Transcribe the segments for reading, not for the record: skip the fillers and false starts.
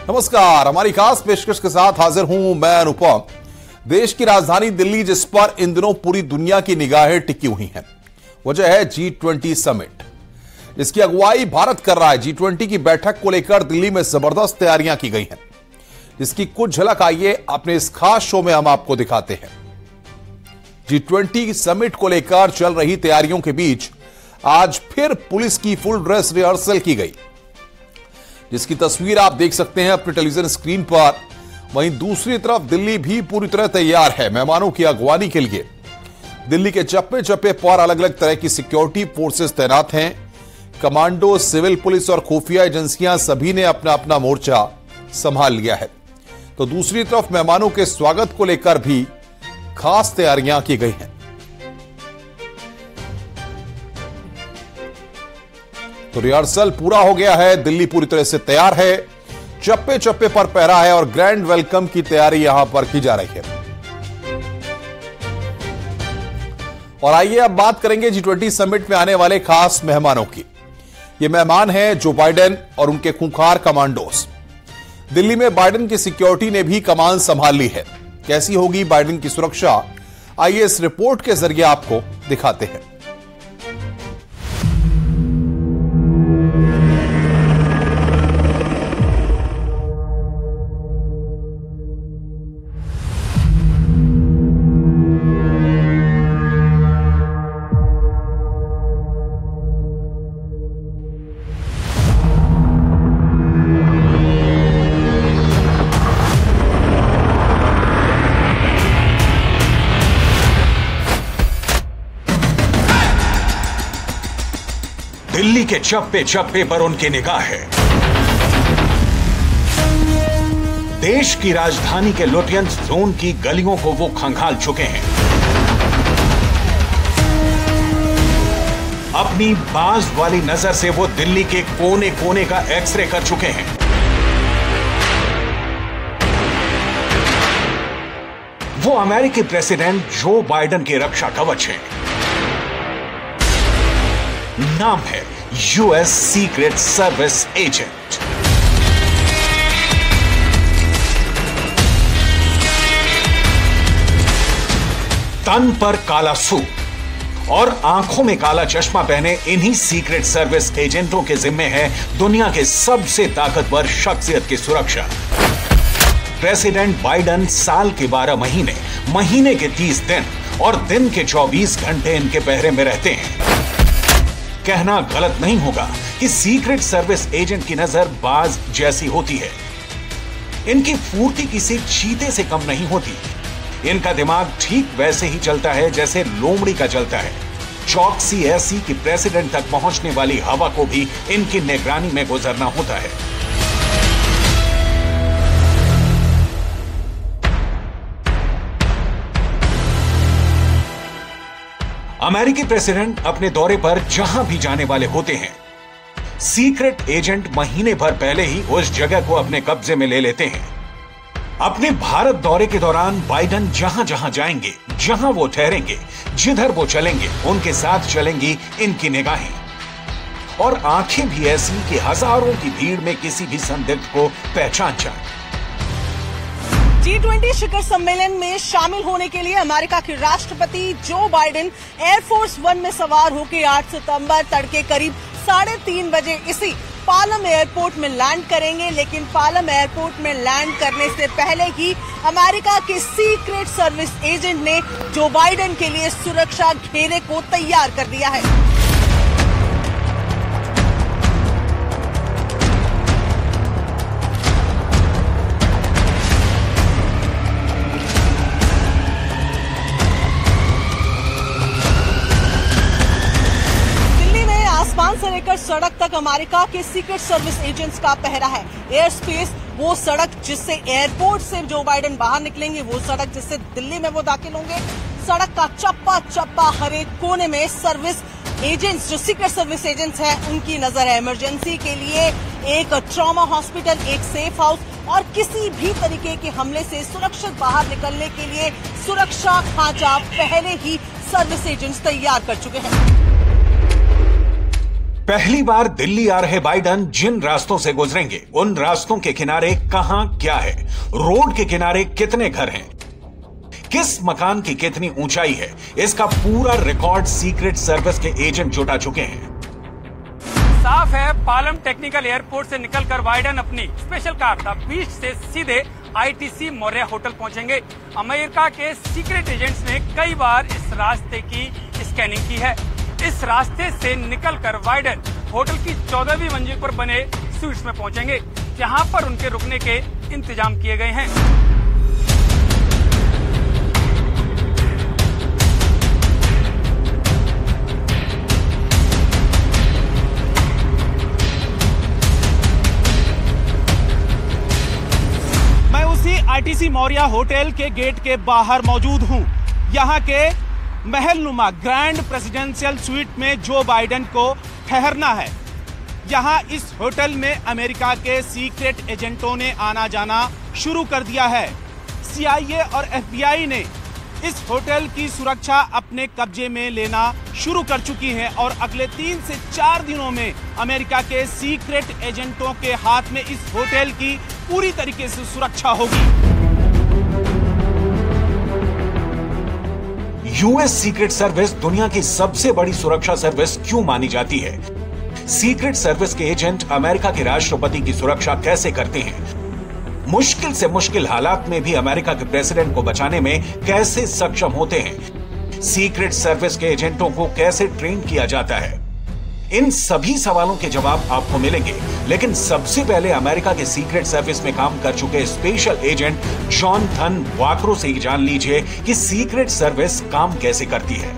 नमस्कार, हमारी खास पेशकश के साथ हाजिर हूं मैं अनुपम। देश की राजधानी दिल्ली, जिस पर इन दिनों पूरी दुनिया की निगाहें टिकी हुई हैं, वजह है G20 समिट, जिसकी अगुवाई भारत कर रहा है। G20 की बैठक को लेकर दिल्ली में जबरदस्त तैयारियां की गई हैं, जिसकी कुछ झलक आइए अपने इस खास शो में हम आपको दिखाते हैं। G20 समिट को लेकर चल रही तैयारियों के बीच आज फिर पुलिस की फुल ड्रेस रिहर्सल की गई, जिसकी तस्वीर आप देख सकते हैं अपने टेलीविजन स्क्रीन पर। वहीं दूसरी तरफ दिल्ली भी पूरी तरह तैयार है मेहमानों की अगवानी के लिए। दिल्ली के चप्पे चप्पे पर अलग अलग तरह की सिक्योरिटी फोर्सेस तैनात हैं। कमांडो, सिविल पुलिस और खुफिया एजेंसियां सभी ने अपना अपना मोर्चा संभाल लिया है। तो दूसरी तरफ मेहमानों के स्वागत को लेकर भी खास तैयारियां की गई हैं। तो रिहर्सल पूरा हो गया है, दिल्ली पूरी तरह से तैयार है, चप्पे चप्पे पर पहरा है और ग्रैंड वेलकम की तैयारी यहां पर की जा रही है। और आइए अब बात करेंगे G20 समिट में आने वाले खास मेहमानों की। ये मेहमान हैं जो बाइडेन और उनके खूंखार कमांडोज। दिल्ली में बाइडेन की सिक्योरिटी ने भी कमान संभाल ली है। कैसी होगी बाइडेन की सुरक्षा, आइए इस रिपोर्ट के जरिए आपको दिखाते हैं। दिल्ली के चप्पे चप्पे पर उनकी निगाह है। देश की राजधानी के लुटियंस जोन की गलियों को वो खंगाल चुके हैं। अपनी बाज वाली नजर से वो दिल्ली के कोने कोने का एक्सरे कर चुके हैं। वो अमेरिकी प्रेसिडेंट जो बाइडेन के रक्षा कवच हैं। नाम है यूएस सीक्रेट सर्विस एजेंट। तन पर काला सूट और आंखों में काला चश्मा पहने इन्हीं सीक्रेट सर्विस एजेंटों के जिम्मे है दुनिया के सबसे ताकतवर शख्सियत की सुरक्षा। प्रेसिडेंट बाइडेन साल के 12 महीने, महीने के 30 दिन और दिन के 24 घंटे इनके पहरे में रहते हैं। कहना गलत नहीं होगा कि सीक्रेट सर्विस एजेंट की नजर बाज जैसी होती है। इनकी फुर्ती किसी चीते से कम नहीं होती। इनका दिमाग ठीक वैसे ही चलता है जैसे लोमड़ी का चलता है। चौकसी ऐसी कि प्रेसिडेंट तक पहुंचने वाली हवा को भी इनकी निगरानी में गुजरना होता है। अमेरिकी प्रेसिडेंट अपने दौरे पर जहां भी जाने वाले होते हैं, सीक्रेट एजेंट महीने भर पहले ही उस जगह को अपने कब्जे में ले लेते हैं। अपने भारत दौरे के दौरान बाइडेन जहां जहां जाएंगे, जहां वो ठहरेंगे, जिधर वो चलेंगे, उनके साथ चलेंगी इनकी निगाहें और आंखें भी ऐसी कि हजारों की भीड़ में किसी भी संदिग्ध को पहचान जाए। G20 शिखर सम्मेलन में शामिल होने के लिए अमेरिका के राष्ट्रपति जो बाइडेन एयरफोर्स 1 में सवार होकर 8 सितंबर तड़के करीब 3:30 बजे इसी पालम एयरपोर्ट में लैंड करेंगे। लेकिन पालम एयरपोर्ट में लैंड करने से पहले ही अमेरिका के सीक्रेट सर्विस एजेंट ने जो बाइडेन के लिए सुरक्षा घेरे को तैयार कर दिया है। से लेकर सड़क तक अमेरिका के सीक्रेट सर्विस एजेंट्स का पहरा है। एयर स्पेस वो सड़क जिससे एयरपोर्ट से जो बाइडेन बाहर निकलेंगे, वो सड़क जिससे दिल्ली में वो दाखिल होंगे, सड़क का चप्पा चप्पा हर एक कोने में सर्विस एजेंट्स, जो सीक्रेट सर्विस एजेंट्स हैं, उनकी नजर है। इमरजेंसी के लिए एक ट्रॉमा हॉस्पिटल, एक सेफ हाउस और किसी भी तरीके के हमले से सुरक्षित बाहर निकलने के लिए सुरक्षा खांचा पहले ही सर्विस एजेंट्स तैयार कर चुके हैं। पहली बार दिल्ली आ रहे बाइडन जिन रास्तों से गुजरेंगे, उन रास्तों के किनारे कहां क्या है, रोड के किनारे कितने घर हैं, किस मकान की कितनी ऊंचाई है, इसका पूरा रिकॉर्ड सीक्रेट सर्विस के एजेंट जुटा चुके हैं। साफ है, पालम टेक्निकल एयरपोर्ट से निकलकर बाइडन अपनी स्पेशल कार द बीच से सीधे आईटीसी मौर्य होटल पहुंचेंगे। अमेरिका के सीक्रेट एजेंट्स ने कई बार इस रास्ते की स्कैनिंग की है। इस रास्ते से निकलकर बाइडन होटल की 14वीं मंजिल पर बने स्वीट्स में पहुंचेंगे, जहां पर उनके रुकने के इंतजाम किए गए हैं। आईटीसी मौर्य होटल के गेट के बाहर मौजूद हूं। यहां के महलनुमा ग्रैंड प्रेसिडेंशियल स्वीट में जो बाइडन को ठहरना है। यहां इस होटल में अमेरिका के सीक्रेट एजेंटों ने आना जाना शुरू कर दिया है। सीआईए और एफबीआई ने इस होटल की सुरक्षा अपने कब्जे में लेना शुरू कर चुकी है और अगले 3 से 4 दिनों में अमेरिका के सीक्रेट एजेंटों के हाथ में इस होटल की पूरी तरीके से सुरक्षा होगी। यूएस सीक्रेट सर्विस दुनिया की सबसे बड़ी सुरक्षा सर्विस क्यों मानी जाती है? सीक्रेट सर्विस के एजेंट अमेरिका के राष्ट्रपति की सुरक्षा कैसे करते हैं? मुश्किल से मुश्किल हालात में भी अमेरिका के प्रेसिडेंट को बचाने में कैसे सक्षम होते हैं? सीक्रेट सर्विस के एजेंटों को कैसे ट्रेन किया जाता है? इन सभी सवालों के जवाब आपको मिलेंगे, लेकिन सबसे पहले अमेरिका के सीक्रेट सर्विस में काम कर चुके स्पेशल एजेंट जॉनथन वाक्रो से ही जान लीजिए कि सीक्रेट सर्विस काम कैसे करती है।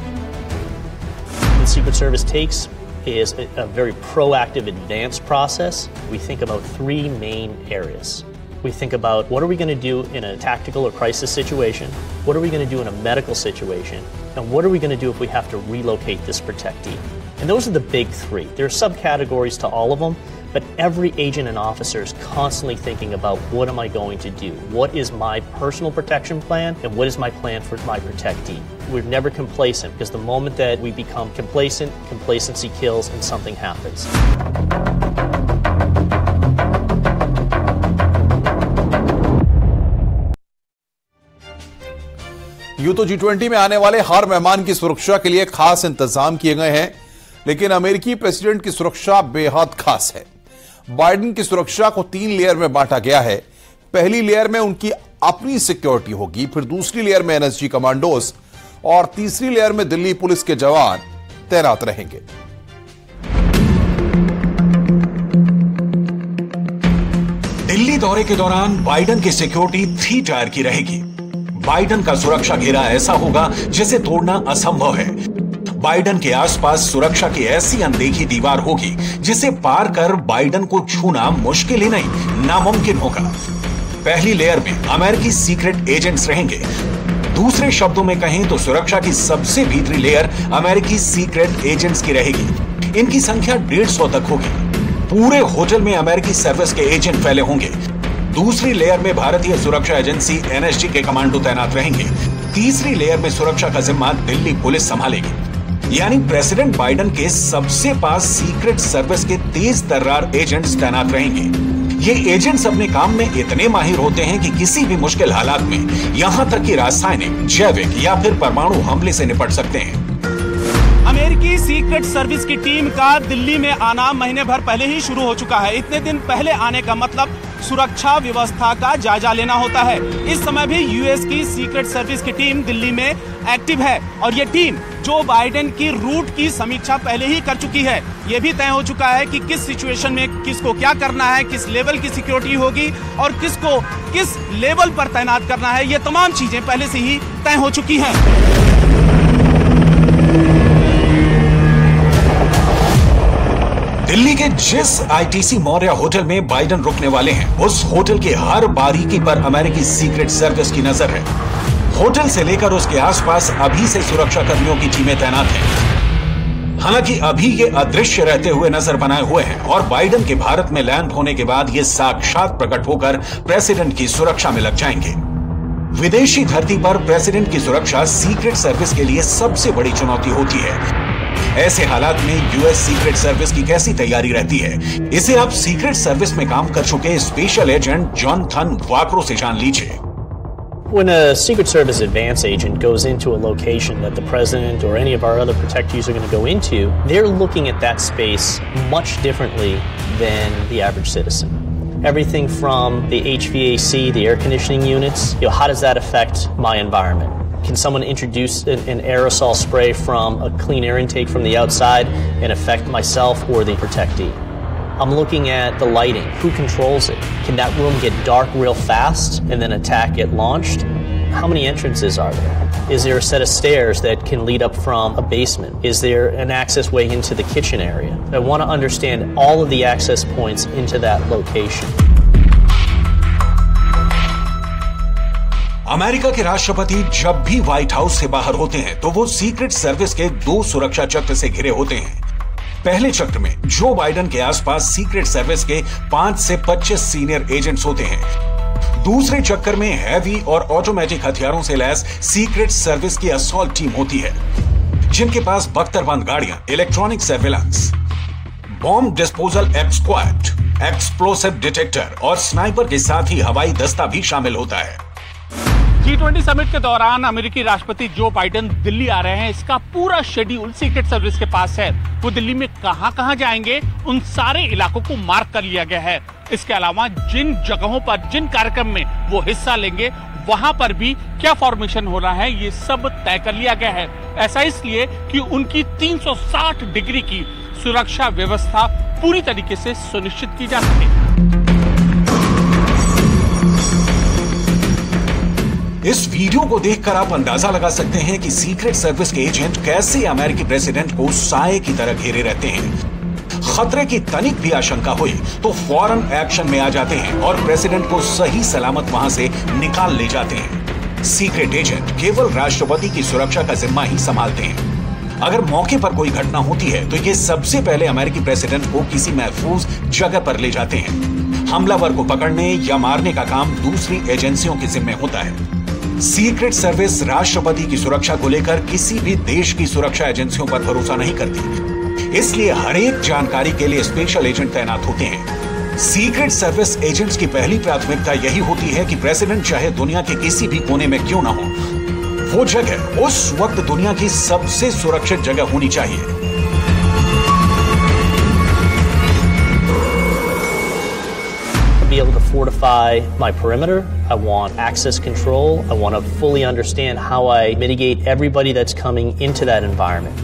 The Secret Service takes is a very proactive, advanced process. We think about 3 main areas. We think about what are we going to do in a tactical or crisis situation, what are we going to do in a medical situation, and what are we going to do if we have to relocate this protectee. And those are the big 3. There are subcategories to all of them, but every agent and officer is constantly thinking about what am I going to do, what is my personal protection plan, and what is my plan for my protectee. We're never complacent, because the moment that we become complacent, complacency kills and something happens. यूं तो G20 में आने वाले हर मेहमान की सुरक्षा के लिए खास इंतजाम किए गए हैं, लेकिन अमेरिकी प्रेसिडेंट की सुरक्षा बेहद खास है। बाइडेन की सुरक्षा को 3 लेयर में बांटा गया है। पहली लेयर में उनकी अपनी सिक्योरिटी होगी, फिर दूसरी लेयर में एनएसजी कमांडोज और तीसरी लेयर में दिल्ली पुलिस के जवान तैनात रहेंगे। दिल्ली दौरे के दौरान बाइडेन की सिक्योरिटी 3 टायर की रहेगी। बाइडेन का सुरक्षा घेरा ऐसा होगा जिसे तोड़ना असंभव है। बाइडेन के आसपास सुरक्षा की ऐसी अनदेखी दीवार होगी जिसे पार कर बाइडेन को छूना मुश्किल ही नहीं, नामुमकिन होगा। पहली लेयर में अमेरिकी सीक्रेट एजेंट्स रहेंगे। दूसरे शब्दों में कहें तो सुरक्षा की सबसे भीतरी लेयर अमेरिकी सीक्रेट एजेंट्स की रहेगी। इनकी संख्या 150 तक होगी। पूरे होटल में अमेरिकी सर्विस के एजेंट फैले होंगे। दूसरी लेयर में भारतीय सुरक्षा एजेंसी एनएसजी के कमांडो तैनात रहेंगे। तीसरी लेयर में सुरक्षा का जिम्मा दिल्ली पुलिस संभालेगी। यानी प्रेसिडेंट बाइडेन के सबसे पास सीक्रेट सर्विस के तेज तर्रार एजेंट्स तैनात रहेंगे। ये एजेंट्स अपने काम में इतने माहिर होते हैं कि किसी भी मुश्किल हालात में यहां तक कि रासायनिक, जैविक या फिर परमाणु हमले से निपट सकते हैं। अमेरिकी सीक्रेट सर्विस की टीम का दिल्ली में आना महीने भर पहले ही शुरू हो चुका है। इतने दिन पहले आने का मतलब सुरक्षा व्यवस्था का जायजा लेना होता है। इस समय भी यूएस की सीक्रेट सर्विस की टीम दिल्ली में एक्टिव है और ये टीम जो बाइडेन की रूट की समीक्षा पहले ही कर चुकी है। ये भी तय हो चुका है कि किस सिचुएशन में किसको क्या करना है, किस लेवल की सिक्योरिटी होगी और किसको किस लेवल पर तैनात करना है। ये तमाम चीजें पहले से ही तय हो चुकी हैं। दिल्ली के जिस आईटीसी मौर्य होटल में बाइडेन रुकने वाले हैं, उस होटल के हर बारीकी पर अमेरिकी सीक्रेट सर्विस की नजर है। होटल से लेकर उसके आसपास अभी से सुरक्षा कर्मियों की टीमें तैनात हैं। हालांकि अभी ये अदृश्य रहते हुए नजर बनाए हुए हैं और बाइडेन के भारत में लैंड होने के बाद ये साक्षात प्रकट होकर प्रेसिडेंट की सुरक्षा में लग जाएंगे। विदेशी धरती पर प्रेसिडेंट की सुरक्षा सीक्रेट सर्विस के लिए सबसे बड़ी चुनौती होती है। ऐसे हालात में यूएस सीक्रेट सर्विस की कैसी तैयारी रहती है, इसे आप सीक्रेट सर्विस में काम कर चुके स्पेशल एजेंट जॉनथन वाक्रो से जान लीजिए। When a Secret Service advance agent goes into a location that the president or any of our other protectees are going to go into, they're looking at that space much differently than the average citizen. Everything from the HVAC, the air conditioning units, how does that affect my environment? Can someone introduce an aerosol spray from a clean air intake from the outside and affect myself or the protectee? I'm looking at the lighting. Who controls it? Can that room get dark real fast and then attack get launched? How many entrances are there? Is there a set of stairs that can lead up from a basement? Is there an access way into the kitchen area? I want to understand all of the access points into that location. America के राष्ट्रपति जब भी white house से बाहर होते हैं तो वो सीक्रेट सर्विस के 2 सुरक्षा चक्र से घिरे होते हैं। पहले चक्र में जो बाइडेन के आसपास सीक्रेट सर्विस के 5 से 25 सीनियर एजेंट्स होते हैं। दूसरे चक्कर में हैवी और ऑटोमेटिक हथियारों से लैस सीक्रेट सर्विस की असॉल्ट टीम होती है, जिनके पास बख्तरबंद गाड़ियां, electronic surveillance, bomb disposal squad, explosive detector और स्नाइपर के साथ ही हवाई दस्ता भी शामिल होता है। G20 समिट के दौरान अमेरिकी राष्ट्रपति जो बाइडेन दिल्ली आ रहे हैं, इसका पूरा शेड्यूल सीक्रेट सर्विस के पास है। वो दिल्ली में कहां-कहां जाएंगे, उन सारे इलाकों को मार्क कर लिया गया है। इसके अलावा जिन जगहों पर, जिन कार्यक्रम में वो हिस्सा लेंगे, वहां पर भी क्या फॉर्मेशन हो रहा है, ये सब तय कर लिया गया है। ऐसा इसलिए कि उनकी 360 डिग्री की सुरक्षा व्यवस्था पूरी तरीके से सुनिश्चित की जा सके। इस वीडियो को देखकर आप अंदाजा लगा सकते हैं कि सीक्रेट सर्विस के एजेंट कैसे अमेरिकी प्रेसिडेंट को साए की तरह घेरे रहते हैं। खतरे की तनिक भी आशंका हुई तो फौरन एक्शन में आ जाते हैं और प्रेसिडेंट को सही सलामत वहां से निकाल ले जाते हैं। सीक्रेट एजेंट केवल राष्ट्रपति की सुरक्षा का जिम्मा ही संभालते हैं। अगर मौके पर कोई घटना होती है तो ये सबसे पहले अमेरिकी प्रेसिडेंट को किसी महफूज जगह पर ले जाते हैं। हमलावर को पकड़ने या मारने का काम दूसरी एजेंसियों के जिम्मे होता है। सीक्रेट सर्विस राष्ट्रपति की सुरक्षा को लेकर किसी भी देश की सुरक्षा एजेंसियों पर भरोसा नहीं करती, इसलिए हर एक जानकारी के लिए स्पेशल एजेंट तैनात होते हैं। सीक्रेट सर्विस एजेंट्स की पहली प्राथमिकता यही होती है कि प्रेसिडेंट चाहे दुनिया के किसी भी कोने में क्यों ना हो, वो जगह उस वक्त दुनिया की सबसे सुरक्षित जगह होनी चाहिए। Be able to fortify my perimeter. I want access control. I want to fully understand how I mitigate everybody that's coming into that environment.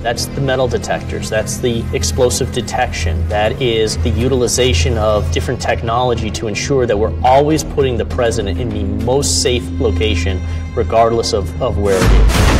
That's the metal detectors. That's the explosive detection. That is the utilization of different technology to ensure that we're always putting the president in the most safe location, regardless of where it is.